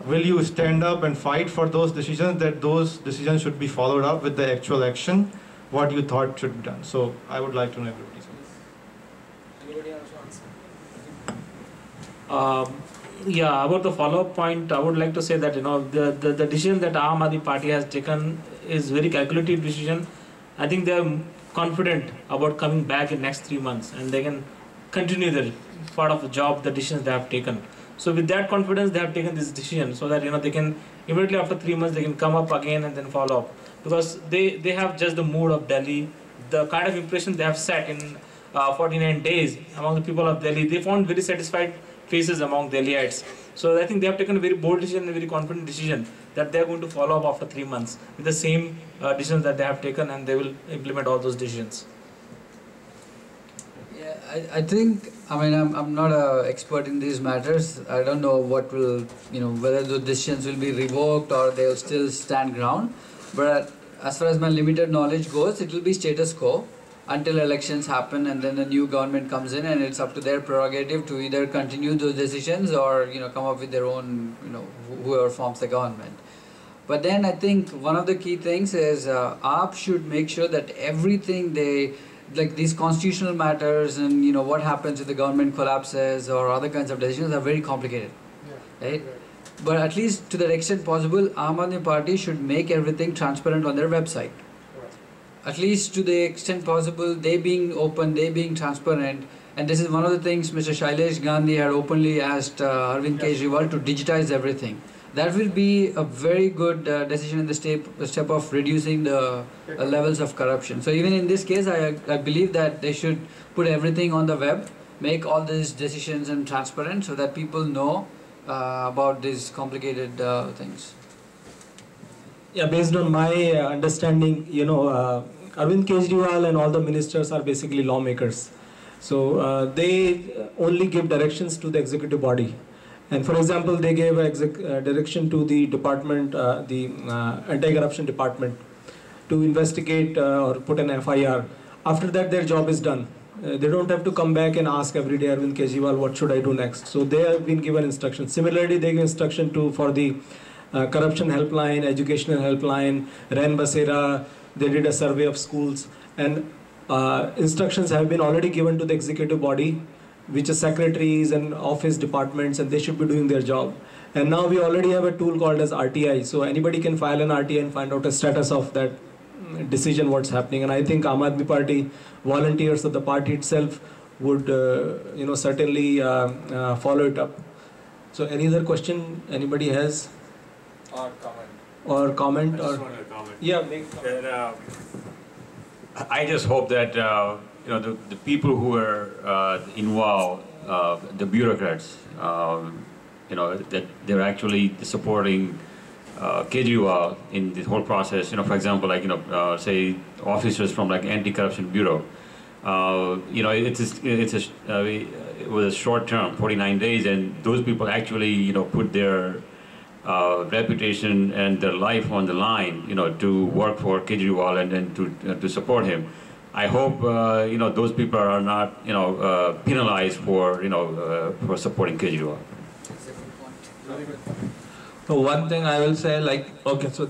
Speaker 5: Will you stand up and fight for those decisions, that those decisions should be followed up with the actual action, what you thought should be done? So I would like to know everybody's views.
Speaker 8: Anybody else answer?
Speaker 3: Yeah, about the follow-up point, I would like to say that the decision that Aam Aadmi Party has taken is very calculated decision. I think they are confident about coming back in next 3 months, and they can continue their part of the job, the decisions they have taken. So with that confidence, they have taken this decision, so that they can immediately after 3 months they can come up again and then follow up, because they have just the mood of Delhi, the kind of impression they have set in 49 days among the people of Delhi. They found very satisfied faces among Delhiites. So I think they have taken a very bold decision, a very confident decision that they are going to follow up after 3 months with the same decisions that they have taken, and they will implement all those decisions.
Speaker 6: Yeah, I think, I mean, I'm not an expert in these matters. I don't know what will, whether the decisions will be revoked or they'll still stand ground. But as far as my limited knowledge goes, it will be status quo until elections happen, and then a new government comes in, and it's up to their prerogative to either continue those decisions or come up with their own, whoever forms the government. But then I think one of the key things is AAP should make sure that everything they, like these constitutional matters and what happens if the government collapses or other kinds of decisions are very complicated, right? But at least to the extent possible, Aam Aadmi Party should make everything transparent on their website. At least to the extent possible, they being open, they being transparent. And this is one of the things Mr. Shailesh Gandhi had openly asked Arvind Kejriwal to digitize everything. That will be a very good decision in the step of reducing the levels of corruption. So even in this case, I believe that they should put everything on the web, make all these decisions and transparent so that people know about these complicated things.
Speaker 1: Yeah, based on my understanding, Arvind Kejriwal and all the ministers are basically lawmakers. So they only give directions to the executive body. And for example, they gave direction to the department, the anti-corruption department, to investigate or put an FIR. After that, their job is done. They don't have to come back and ask every day, Arvind Kejriwal, what should I do next? So they have been given instructions. Similarly, they give instruction for the corruption helpline, educational helpline, Ren Basera. They did a survey of schools, and instructions have been already given to the executive body, which is secretaries and office departments, and they should be doing their job. And now we already have a tool called as RTI, so anybody can file an RTI and find out a status of that decision, what's happening. And I think Aam Aadmi Party volunteers of the party itself would certainly follow it up. So any other question anybody has? Or comment?
Speaker 7: I just wanted to comment.
Speaker 1: Yeah, make comment.
Speaker 7: I just hope that the people who are involved, the bureaucrats, that they're actually supporting Kejriwal in this whole process. For example, say officers from anti-corruption bureau. It was a short term, 49 days, and those people actually put their reputation and their life on the line, to work for Kejriwal and to support him. I hope those people are not penalized for supporting Kejriwal.
Speaker 4: So one thing I will say, okay, so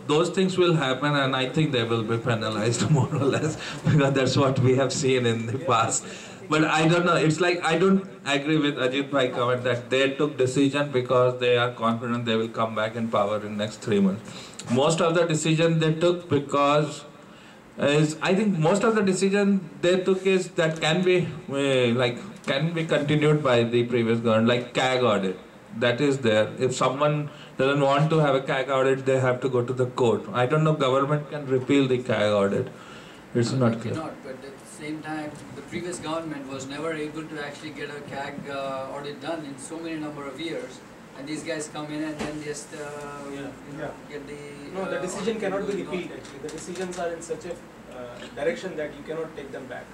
Speaker 4: those things will happen, and I think they will be penalized more or less, because that's what we have seen in the past. But I don't know, it's I don't agree with Ajit Bhai's comment that they took decision because they are confident they will come back in power in next 3 months. Most of the decision they took because I think most of the decision they took is that can be continued by the previous government, like CAG audit. That is there. If someone doesn't want to have a CAG audit, they have to go to the court. I don't know, government can repeal the CAG audit. It's not clear.
Speaker 6: Cannot, but at the same time, the previous government was never able to actually get a CAG audit done in so many number of years. And these guys come in and then just get the...
Speaker 1: No, the decision cannot be repealed actually. The decisions are in such a direction that you cannot take them back.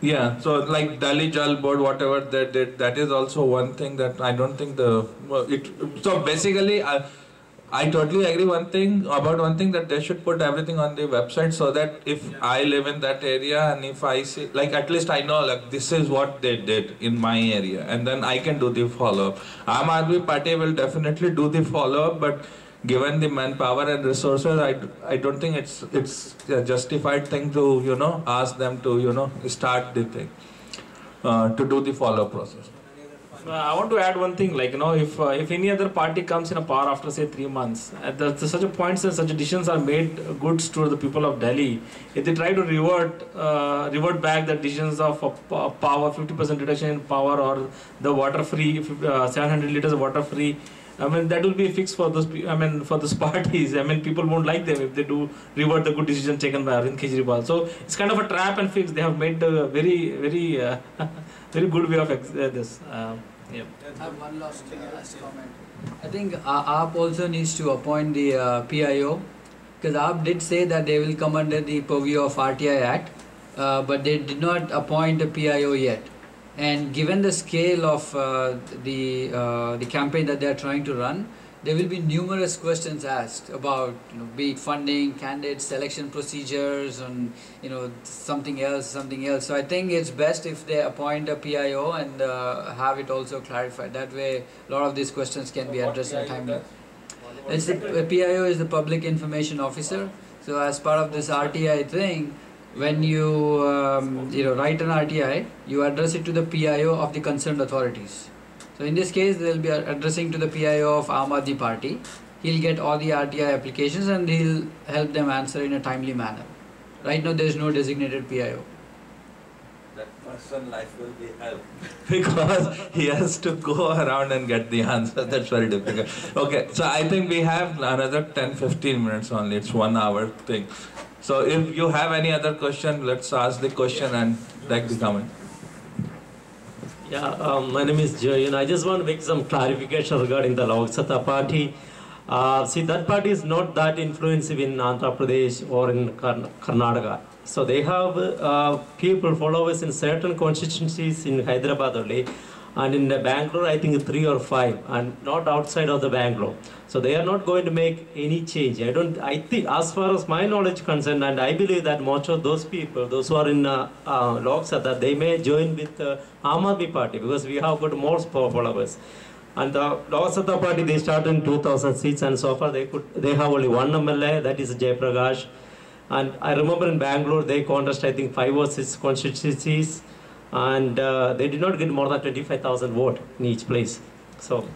Speaker 4: Yeah, so like Delhi Jal Board, whatever they did, that is also one thing that I don't think so basically, I totally agree one thing that they should put everything on the website, so that if I live in that area and if I see, at least I know this is what they did in my area, and then I can do the follow-up. Aam Aadmi Party will definitely do the follow-up, but given the manpower and resources, I don't think it's a justified thing to ask them to start the thing to do the follow-up process.
Speaker 3: I want to add one thing, if any other party comes in a power after say 3 months, at such a point that such decisions are made goods to the people of Delhi, if they try to revert back the decisions of power, 50% reduction in power, or the water free, 700 liters of water free
Speaker 8: I mean, that will be a fix for those. I mean, for those parties. I mean, people won't like them if they do revert the good decision taken by Arvind Kejriwal. So it's kind of a trap and fix. They have made a very, very, very good way of this. Yeah.
Speaker 6: I have one last comment. I think AAP also needs to appoint the PIO, because AAP did say that they will come under the purview of RTI Act, but they did not appoint a PIO yet. And given the scale of the campaign that they are trying to run, there will be numerous questions asked about, be it funding, candidates, selection procedures, and something else. So I think it's best if they appoint a PIO and have it also clarified. That way, a lot of these questions can be addressed in a timely. The PIO is the Public Information Officer. So as part of this RTI thing, when you write an RTI, you address it to the PIO of the concerned authorities. So in this case, they will be addressing to the PIO of Aam Aadmi Party. He'll get all the RTI applications and he'll help them answer in a timely manner. Right now, there is no designated PIO.
Speaker 4: That person's life will be hell because he has to go around and get the answer. That's very difficult. Okay, so I think we have another 10-15 minutes only. It's 1 hour thing. So if you have any other question, let's ask the question and take the comment.
Speaker 9: Yeah, my name is Jay, and I just want to make some clarification regarding the Lok Sabha party. See, that party is not that influential in Andhra Pradesh or in Karnataka. So they have people, followers in certain constituencies in Hyderabad only, and in Bangalore, I think 3 or 5, and not outside of the Bangalore. So they are not going to make any change. I think, as far as my knowledge concerned, and I believe that most of those people, those who are in Lok Sabha, they may join with Aam Aadmi Party, because we have got more followers. And the Lok Sabha Party, they started in 2000 seats, and so far they have only one MLA, that is Jay Prakash. And I remember in Bangalore, they contest, I think, 5 or 6 constituencies, and they did not get more than 25,000 votes in each place. So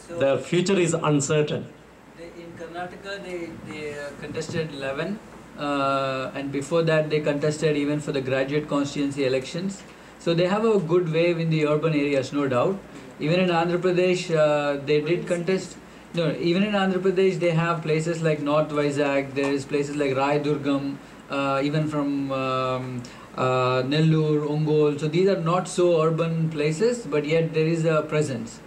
Speaker 9: their future is uncertain.
Speaker 6: In Karnataka, they contested 11, and before that they contested even for the graduate constituency elections. So they have a good wave in the urban areas, no doubt. Even in Andhra Pradesh, they did contest. No, even in Andhra Pradesh, they have places like North Vizag, there is places like Rai Durgam, even from Nellore, Ongole. So these are not so urban places, but yet there is a presence.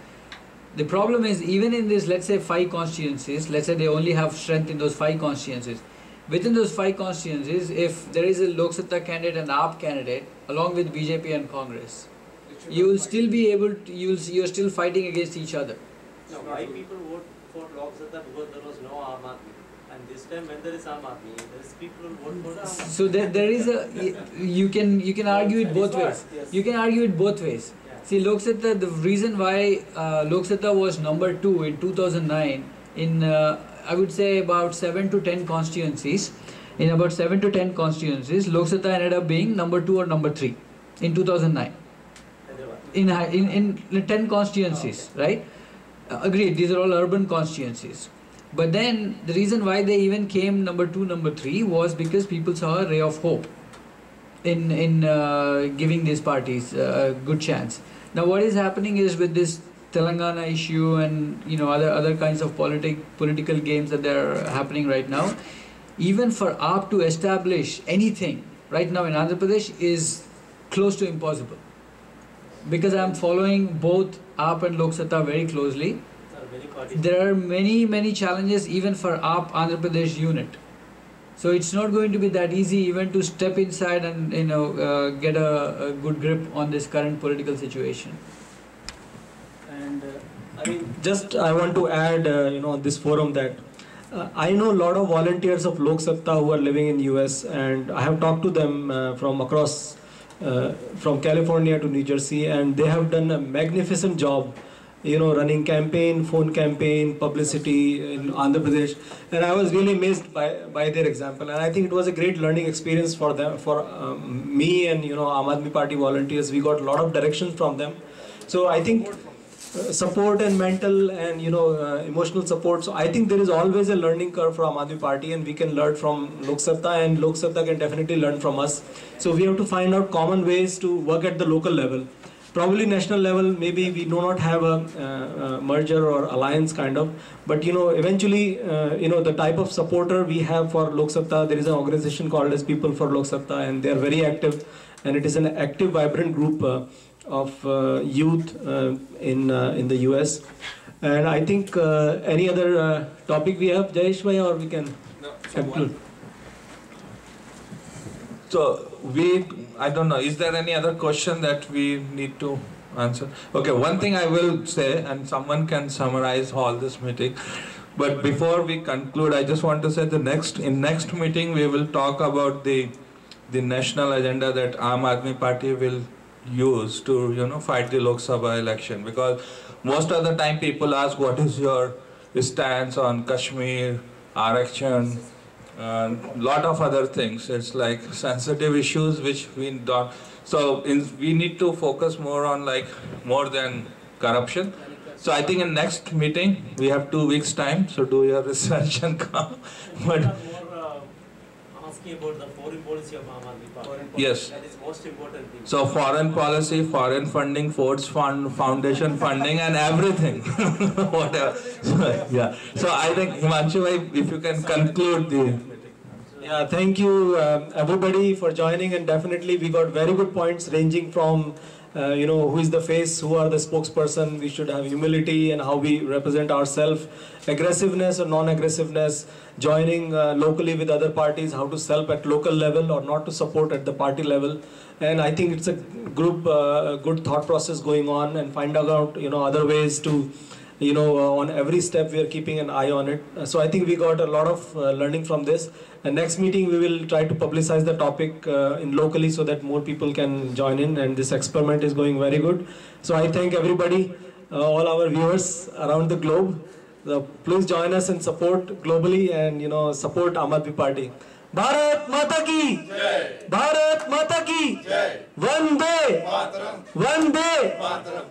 Speaker 6: The problem is, even in this, let's say 5 constituencies, let's say they only have strength in those 5 constituencies. Within those 5 constituencies, if there is a Lok Sabha candidate and AAP candidate, along with BJP and Congress, you will still be able to, you're still fighting against each other.
Speaker 8: Now, why people vote for Lok Sabha? Because there was no Aam Aadmi. And this time when there is Aam Aadmi, there is people who vote for Aam Aadmi.
Speaker 6: So there is you can argue it both ways. You can argue it both ways. See, Lok Sabha, the reason why Lok Sabha was number 2 in 2009 in I would say about 7 to 10 constituencies. In about 7 to 10 constituencies, Lok Sabha ended up being number 2 or number 3 in 2009. In 10 constituencies, right? Agreed, these are all urban constituencies. But then the reason why they even came number 2, number 3 was because people saw a ray of hope in giving these parties a good chance. Now what is happening is, with this Telangana issue and other kinds of political games that are happening right now, even for AAP to establish anything right now in Andhra Pradesh is close to impossible. Because I am following both AAP and Lok Sabha very closely, there are many challenges even for AAP Andhra Pradesh unit. So it's not going to be that easy even to step inside and get a good grip on this current political situation.
Speaker 1: And I want to add on this forum that I know a lot of volunteers of Lok Sabha who are living in US, and I have talked to them from across from California to New Jersey, and they have done a magnificent job running campaign, phone campaign, publicity in Andhra Pradesh, and I was really amazed by their example, and I think it was a great learning experience for them, for me and Aam Aadmi Party volunteers. We got a lot of directions from them, so I think support and mental and emotional support. So I think there is always a learning curve for Aam Aadmi Party, and we can learn from Lok Sabha, and Lok Sabha can definitely learn from us. So we have to find out common ways to work at the local level. Probably national level, maybe we do not have a merger or alliance kind of, but eventually, the type of supporter we have for Lok Satta, there is an organization called as People for Lok Satta, and they are very active, and it is an active, vibrant group of youth in the US. And I think any other topic we have, Jayesh bhai, or we can conclude.
Speaker 4: So I don't know, is there any other question that we need to answer? Okay, one thing I will say, and someone can summarize all this meeting, but before we conclude, I just want to say in next meeting we will talk about the national agenda that Aam Aadmi Party will use to fight the Lok Sabha election, because most of the time people ask what is your stance on Kashmir, Arakshan, lot of other things. It's like sensitive issues which we don't. So we need to focus more on more than corruption. So I think in next meeting we have 2 weeks time. So do your research and come. But
Speaker 9: asking about the foreign policy of Aam Aadmi Party.
Speaker 4: Yes.
Speaker 9: That is most important thing.
Speaker 4: So foreign policy, foreign funding, force fund, foundation funding, and everything. Whatever. Yeah. So I think Himanshu bhai, if you can conclude the.
Speaker 1: Yeah, thank you everybody for joining, and definitely we got very good points ranging from who is the face, who are the spokesperson, we should have humility and how we represent ourselves, aggressiveness or non-aggressiveness, joining locally with other parties, how to help at local level or not to support at the party level. And I think it's a group, good thought process going on, and find out other ways to on every step we are keeping an eye on it. So I think we got a lot of learning from this. And next meeting we will try to publicize the topic in locally so that more people can join in, and this experiment is going very good. So I thank everybody, all our viewers around the globe. Please join us and support globally, and support Aam Aadmi Party. Bharat Mata ki Jai! Bharat Mata ki Jai! Vande Mataram! Vande Mataram!